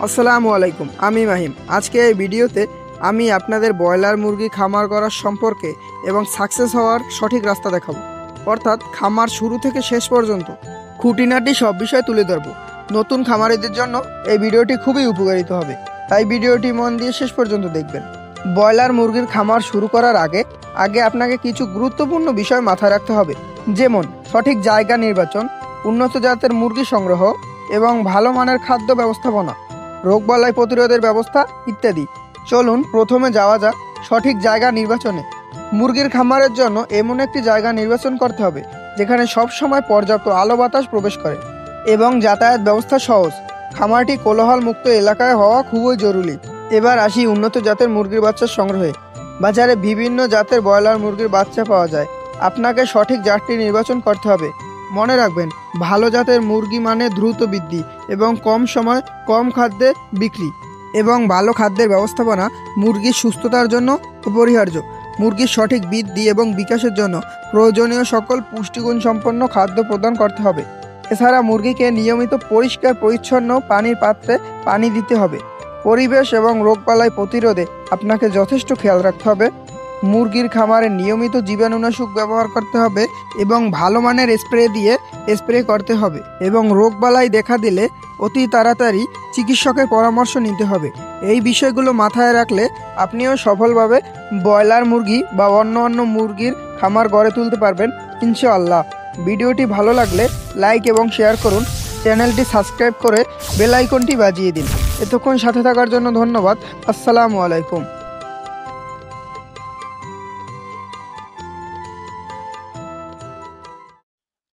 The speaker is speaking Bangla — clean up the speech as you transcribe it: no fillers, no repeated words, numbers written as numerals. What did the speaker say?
আসসালামু আলাইকুম, আমি মাহিম। আজকে এই ভিডিওতে আমি আপনাদের ব্রয়লার মুরগি খামার করার সম্পর্কে এবং সাকসেস হওয়ার সঠিক রাস্তা দেখাবো। অর্থাৎ খামার শুরু থেকে শেষ পর্যন্ত খুঁটিনাটি সব বিষয় তুলে ধরবো। নতুন খামারিদের জন্য এই ভিডিওটি খুবই উপকারিত হবে, তাই ভিডিওটি মন দিয়ে শেষ পর্যন্ত দেখবেন। ব্রয়লার মুরগির খামার শুরু করার আগে আপনাকে কিছু গুরুত্বপূর্ণ বিষয় মাথায় রাখতে হবে, যেমন সঠিক জায়গা নির্বাচন, উন্নত জাতের মুরগি সংগ্রহ এবং ভালো মানের খাদ্য ব্যবস্থাপনা, রোগবালাই প্রতিরোধের ব্যবস্থা ইত্যাদি। চলুন প্রথমে যাওয়া যাক সঠিক জায়গা নির্বাচনে। মুরগির খামারের জন্য এমন একটি জায়গা নির্বাচন করতে হবে যেখানে সব সময় পর্যাপ্ত আলো বাতাস প্রবেশ করে এবং যাতায়াত ব্যবস্থা সহজ। খামারটি কোলাহল মুক্ত এলাকায় হওয়া খুবই জরুরি। এবার আসি উন্নত জাতের মুরগির বাচ্চার সংগ্রহে। বাজারে বিভিন্ন জাতের ব্রয়লার মুরগির বাচ্চা পাওয়া যায়। আপনাকে সঠিক জাতটি নির্বাচন করতে হবে। মনে রাখবেন, ভালো জাতের মুরগি মানে দ্রুত বৃদ্ধি এবং কম সময় কম খাদ্যে বিক্রি, এবং ভালো খাদ্যের ব্যবস্থাপনা মুরগির সুস্থতার জন্য অপরিহার্য। মুরগির সঠিক বৃদ্ধি এবং বিকাশের জন্য প্রয়োজনীয় সকল পুষ্টিগুণ সম্পন্ন খাদ্য প্রদান করতে হবে। এছাড়া মুরগিকে নিয়মিত পরিষ্কার পরিচ্ছন্ন পানির পাত্রে পানি দিতে হবে। পরিবেশ এবং রোগবালাই প্রতিরোধে আপনাকে যথেষ্ট খেয়াল রাখতে হবে। মুরগির খামারে নিয়মিত জীবাণুনাশক ব্যবহার করতে হবে এবং ভালো মানের স্প্রে করতে হবে, এবং রোগবালাই দেখা দিলে অতি তাড়াতাড়ি চিকিৎসকের পরামর্শ নিতে হবে। এই বিষয়গুলো মাথায় রাখলে আপনিও সফলভাবে ব্রয়লার মুরগি বা অন্য মুরগির খামার গড়ে তুলতে পারবেন ইনশাআল্লাহ। ভিডিওটি ভালো লাগলে লাইক এবং শেয়ার করুন। চ্যানেলটি সাবস্ক্রাইব করে বেল আইকনটি বাজিয়ে দিন। এতক্ষণ সাথে থাকার জন্য ধন্যবাদ। আসসালামু আলাইকুম।